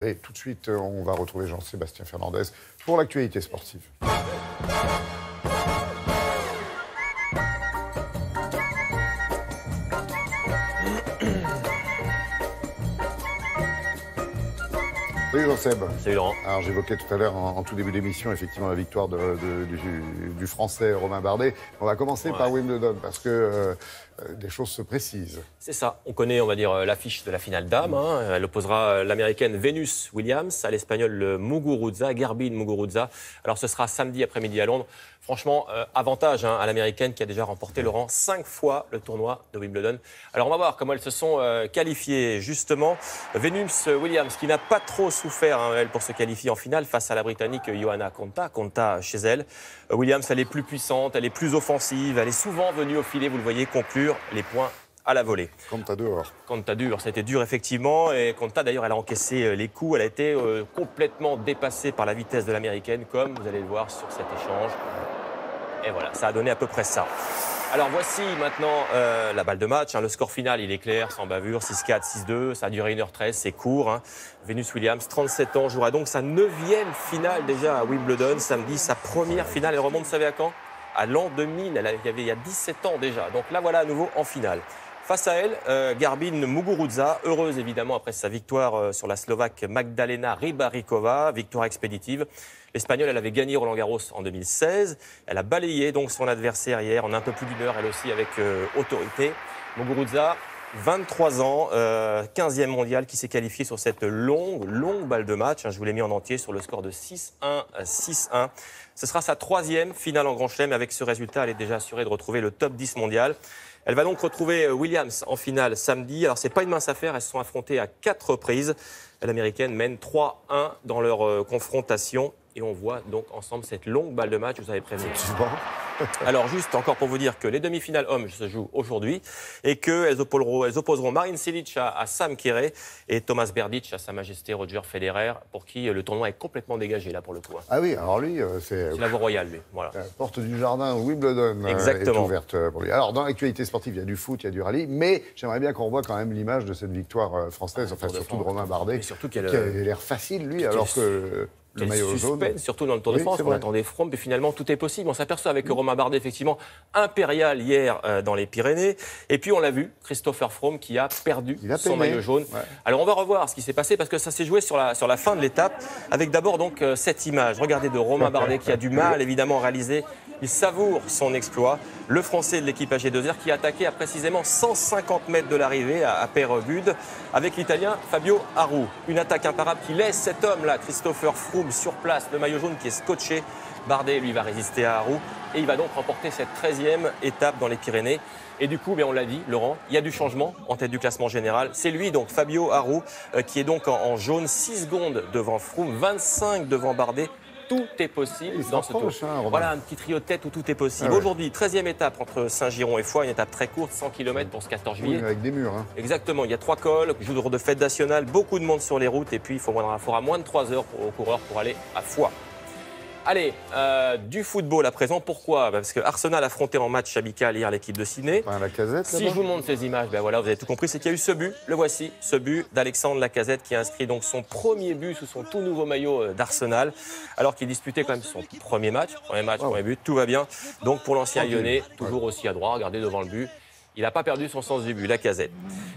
Et tout de suite, on va retrouver Jean-Sébastien Fernandez pour l'actualité sportive. Salut Jean-Seb. Salut Laurent. Alors j'évoquais tout à l'heure en tout début d'émission effectivement la victoire du Français Romain Bardet. On va commencer par Wimbledon parce que des choses se précisent. C'est ça, on connaît on va dire l'affiche de la finale dames. Elle opposera l'américaine Venus Williams à l'espagnol Muguruza, Garbine Muguruza. Alors ce sera samedi après-midi à Londres. Franchement, avantage à l'américaine qui a déjà remporté, Laurent, 5 fois le tournoi de Wimbledon. Alors on va voir comment elles se sont qualifiées justement. Venus Williams qui n'a pas trop souffert elle pour se qualifier en finale face à la Britannique Johanna Konta. Konta chez elle. Williams, elle est plus puissante, elle est plus offensive, elle est souvent venue au filet, vous le voyez, conclure les points à la volée. Konta dehors. Konta dur, ça a été dur effectivement. Et Konta d'ailleurs, elle a encaissé les coups. Elle a été complètement dépassée par la vitesse de l'américaine, comme vous allez le voir sur cet échange. Et voilà, ça a donné à peu près ça. Alors voici maintenant la balle de match. Le score final, il est clair, sans bavure, 6-4, 6-2. Ça a duré 1h13, c'est court. Venus Williams, 37 ans, jouera donc sa 9e finale déjà à Wimbledon. Samedi, sa première finale. Elle remonte, vous savez à quand? À l'an 2000. Il y a 17 ans déjà. Donc là, voilà à nouveau en finale. Face à elle, Garbine Muguruza, heureuse évidemment après sa victoire sur la Slovaque Magdalena Rybarikova, victoire expéditive. L'Espagnole, elle avait gagné Roland-Garros en 2016. Elle a balayé donc son adversaire hier en un peu plus d'une heure, elle aussi avec autorité. Muguruza, 23 ans, 15e mondial qui s'est qualifié sur cette longue balle de match. Je vous l'ai mis en entier sur le score de 6-1, 6-1. Ce sera sa 3e finale en Grand Chelem. Avec ce résultat, elle est déjà assurée de retrouver le top 10 mondial. Elle va donc retrouver Williams en finale samedi. Alors, ce n'est pas une mince affaire. Elles se sont affrontées à 4 reprises. L'américaine mène 3-1 dans leur confrontation. Et on voit donc ensemble cette longue balle de match. Vous avez prévenu. Alors, juste encore pour vous dire que les demi-finales hommes se jouent aujourd'hui et qu'elles opposeront Marin Cilic à Sam Querrey et Thomas Berdych à Sa Majesté Roger Federer, pour qui le tournoi est complètement dégagé là pour le coup. Ah oui, alors lui, c'est la voie royale, lui. Voilà. La porte du jardin Wimbledon est ouverte pour lui. Alors, dans l'actualité sportive, il y a du foot, il y a du rallye, mais j'aimerais bien qu'on revoie quand même l'image de cette victoire française, enfin surtout de Romain Bardet, qui a l'air facile, lui, alors que... Le maillot jaune. Surtout dans le Tour de France, on attendait Froome, et finalement tout est possible. On s'aperçoit avec Romain Bardet, effectivement, impérial hier dans les Pyrénées. Et puis on l'a vu, Christopher Froome qui a perdu son maillot jaune. Ouais. Alors on va revoir ce qui s'est passé parce que ça s'est joué sur la fin de l'étape, avec d'abord donc cette image. Regardez de Romain Bardet qui a du mal évidemment à réaliser. Il savoure son exploit. Le Français de l'équipe AG2R qui a attaqué à précisément 150 mètres de l'arrivée à Peyregudes avec l'Italien Fabio Aru. Une attaque imparable qui laisse cet homme-là, Christopher Froome, sur place. Le maillot jaune qui est scotché. Bardet, lui, va résister à Aru. Et il va donc remporter cette 13e étape dans les Pyrénées. Et du coup, on l'a dit, Laurent, il y a du changement en tête du classement général. C'est lui, donc Fabio Aru, qui est donc en jaune, 6 secondes devant Froome, 25 devant Bardet. Tout est possible dans ce tour. Voilà un petit trio de tête où tout est possible. Aujourd'hui, 13e étape entre Saint-Giron et Foix, une étape très courte, 100 km pour ce 14 juillet. Oui, avec des murs. Exactement, il y a 3 cols, jour de fête nationale, beaucoup de monde sur les routes et puis il faudra moins de 3 heures aux coureurs pour aller à Foix. Allez, du football à présent. Pourquoi? Parce que Arsenal a affronté en match amical hier l'équipe de Sydney. Lacazette, si je vous montre ces images, voilà, vous avez tout compris. C'est qu'il y a eu ce but, le voici, ce but d'Alexandre Lacazette qui a inscrit donc son premier but sous son tout nouveau maillot d'Arsenal, alors qu'il disputait quand même son premier match, premier but, tout va bien. Donc pour l'ancien Lyonnais, toujours aussi adroit, regardez devant le but. Il n'a pas perdu son sens du but, Lacazette.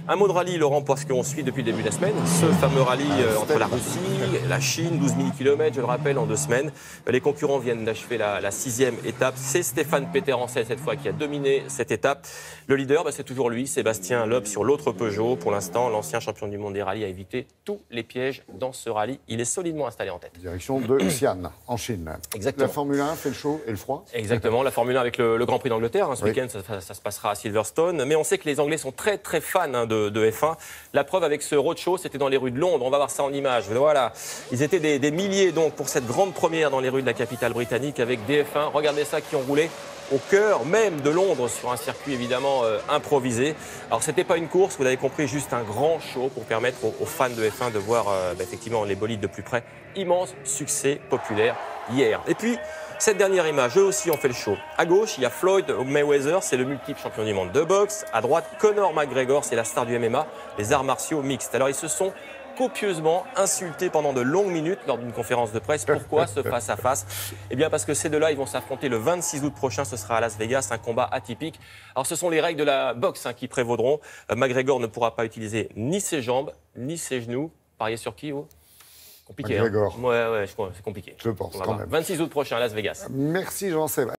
Un mot de rallye, Laurent, parce qu'on suit depuis le début de la semaine. Ce fameux rallye entre la Russie, la Chine, 12 000 km, je le rappelle, en 2 semaines. Les concurrents viennent d'achever la 6e étape. C'est Stéphane Peterhansel, cette fois, qui a dominé cette étape. Le leader, c'est toujours lui, Sébastien Loeb, sur l'autre Peugeot. Pour l'instant, l'ancien champion du monde des rallyes a évité tous les pièges dans ce rallye. Il est solidement installé en tête. Direction de Xi'an, en Chine. Exactement. La Formule 1 fait le chaud et le froid. Exactement, la Formule 1 avec le Grand Prix d'Angleterre. Ce week-end, ça se passera à Silverstone. Mais on sait que les Anglais sont très fans de F1. La preuve avec ce roadshow, c'était dans les rues de Londres. On va voir ça en images. Voilà, ils étaient des milliers donc pour cette grande première dans les rues de la capitale britannique avec des F1. Regardez ça, qui ont roulé au cœur même de Londres sur un circuit évidemment improvisé. Alors c'était pas une course, vous l'avez compris, juste un grand show pour permettre aux fans de F1 de voir effectivement les bolides de plus près. Immense succès populaire hier. Et puis cette dernière image, eux aussi ont fait le show. À gauche, il y a Floyd Mayweather, c'est le multiple champion du monde de boxe. À droite, Conor McGregor, c'est la star du MMA, les arts martiaux mixtes. Alors ils se sont copieusement insulté pendant de longues minutes lors d'une conférence de presse. Pourquoi ce face-à-face? Eh bien parce que ces deux-là, ils vont s'affronter le 26 août prochain, ce sera à Las Vegas, un combat atypique. Alors ce sont les règles de la boxe qui prévaudront. McGregor ne pourra pas utiliser ni ses jambes, ni ses genoux. Pariez sur qui, vous? Compliqué. McGregor. Ouais, je crois, c'est compliqué. Je pense quand même. 26 août prochain à Las Vegas. Merci Jean-Sébastien.